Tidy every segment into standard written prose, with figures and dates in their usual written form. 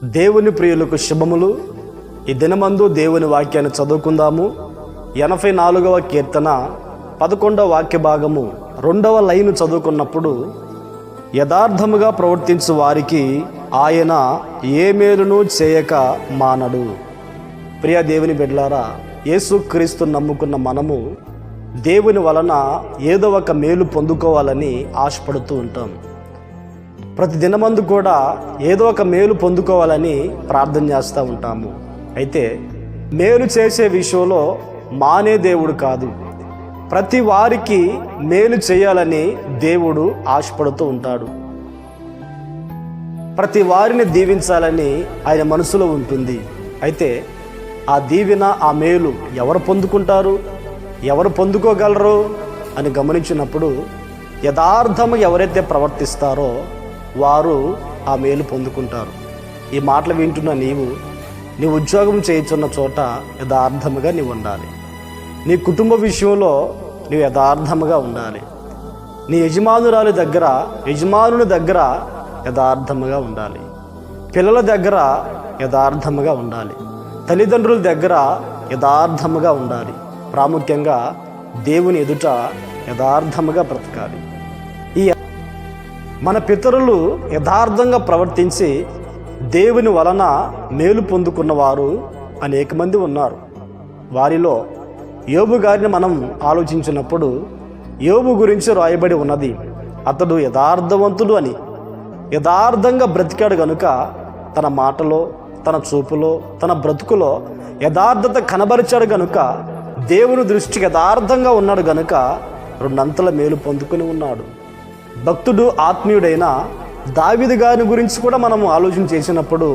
దేవుని ప్రియులకు శుభములు. ఈ దినమందు దేవుని వాక్యాన్ని చదువుకుందాము. 84వ కీర్తన 11వ వాక్య భాగము 2వ లైను చదువుకున్నప్పుడు, యథార్థముగా ప్రవర్తించు వారికి ఆయన ఏ మేలును చేయక మానడు. ప్రియ దేవుని బిడ్డలారా, యేసుక్రీస్తు నమ్ముకున్న మనము దేవుని వలన ఏదో ఒక మేలు పొందుకోవాలని ఆశపడుతూ ఉంటాం. ప్రతి దినమందు కూడా ఏదో ఒక మేలు పొందుకోవాలని ప్రార్థన చేస్తూ ఉంటాము. అయితే మేలు చేసే విషయంలో మానే దేవుడు కాదు. ప్రతి వారికి మేలు చేయాలని దేవుడు ఆశపడుతూ ఉంటాడు. ప్రతి వారిని దీవించాలని ఆయన మనసులో ఉంటుంది. అయితే ఆ దీవెన, ఆ మేలు ఎవరు పొందుకుంటారు, ఎవరు పొందుకోగలరు అని గమనించినప్పుడు, యథార్థము ఎవరైతే ప్రవర్తిస్తారో వారు ఆ మేలు పొందుకుంటారు. ఈ మాటలు వింటున్న నీవు ఉద్యోగం చేయుచున్న చోట యథార్థముగా నీవు ఉండాలి. నీ కుటుంబ విషయంలో నీవు యథార్థముగా ఉండాలి. నీ యజమానుని దగ్గర యథార్థముగా ఉండాలి. పిల్లల దగ్గర యథార్థముగా ఉండాలి. తల్లిదండ్రుల దగ్గర యథార్థముగా ఉండాలి. ప్రాముఖ్యంగా దేవుని ఎదుట యథార్థముగా బ్రతకాలి. మన పితరులు యథార్థంగా ప్రవర్తించి దేవుని వలన మేలు పొందుకున్నవారు అనేక మంది ఉన్నారు. వారిలో యోబు గారిని మనం ఆలోచించినప్పుడు, యోబు గురించి రాయబడి ఉన్నది, అతడు యథార్థవంతుడు అని. యథార్థంగా బ్రతికాడు గనుక తన మాటలో, తన చూపులో, తన బ్రతుకులో యథార్థత కనబరిచాడు గనుక, దేవుని దృష్టికి యథార్థంగా ఉన్నాడు గనుక రెండంతల మేలు పొందుకుని ఉన్నాడు. భక్తుడు, ఆత్మీయుడైన దావీదు గారి గురించి కూడా మనం ఆలోచన చేసినప్పుడు,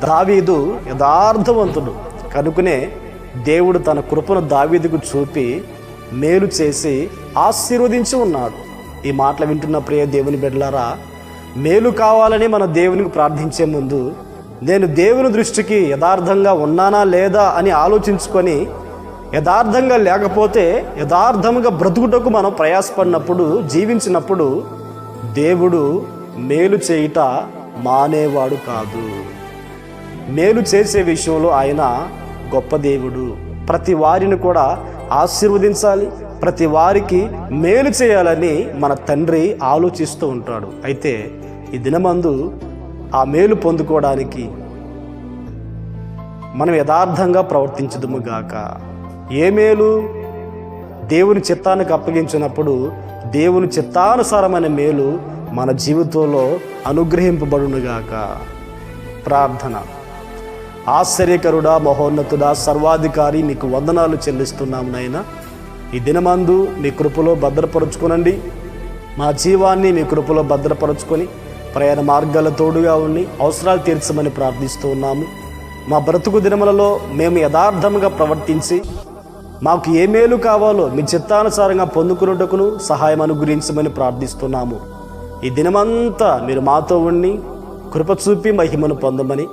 దావీదు యథార్థవంతుడు కనుకనే దేవుడు తన కృపను దావీదుకు చూపి మేలు చేసి ఆశీర్వదించి ఉన్నాడు. ఈ మాటలు వింటున్న ప్రియ దేవుని బిడ్డలారా, మేలు కావాలని మన దేవునికి ప్రార్థించే ముందు, నేను దేవుని దృష్టికి యథార్థంగా ఉన్నానా లేదా అని ఆలోచించుకొని, యథార్థంగా లేకపోతే యథార్థంగా బ్రతుకుటకు మనం ప్రయాసపడినప్పుడు, జీవించినప్పుడు దేవుడు మేలు చేయుట మానేవాడు కాదు. మేలు చేసే విషయంలో ఆయన గొప్ప దేవుడు. ప్రతి వారిని కూడా ఆశీర్వదించాలి, ప్రతి వారికి మేలు చేయాలని మన తండ్రి ఆలోచిస్తూ ఉంటాడు. అయితే ఈ దినమందు ఆ మేలు పొందుకోవడానికి మనం యథార్థంగా ప్రవర్తించదుము గాక. ఏ మేలు? దేవుని చిత్తానికి అప్పగించినప్పుడు దేవుని చిత్తానుసారమైన మేలు మన జీవితంలో అనుగ్రహింపబడునుగాక. ప్రార్థన. ఆశ్చర్యకరుడా, మహోన్నతుడా, సర్వాధికారి, మీకు వందనాలు చెల్లిస్తున్నాము నాయనా. ఈ దినమందు మీ కృపలో భద్రపరుచుకునండి. మా జీవాన్ని మీ కృపలో భద్రపరుచుకొని ప్రయాణ మార్గాల తోడుగా ఉండి అవసరాలు తీర్చమని ప్రార్థిస్తూ ఉన్నాము. మా బ్రతుకు దినములలో మేము యథార్థంగా ప్రవర్తించి మాకు ఏ మేలు కావాలో మీ చిత్తానుసారంగా పొందుకున్నటకును సహాయం అనుగ్రహించమని ప్రార్థిస్తున్నాము. ఈ దినమంతా మీరు మాతో ఉండి కృప చూపి మహిమను పొందమని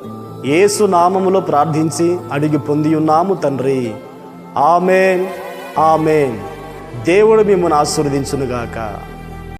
యేసు నామములో ప్రార్థించి అడిగి పొంది ఉన్నాము తండ్రి. ఆమేన్, ఆమేన్. దేవుడు మిమ్మల్ని ఆశీర్వదించునుగాక.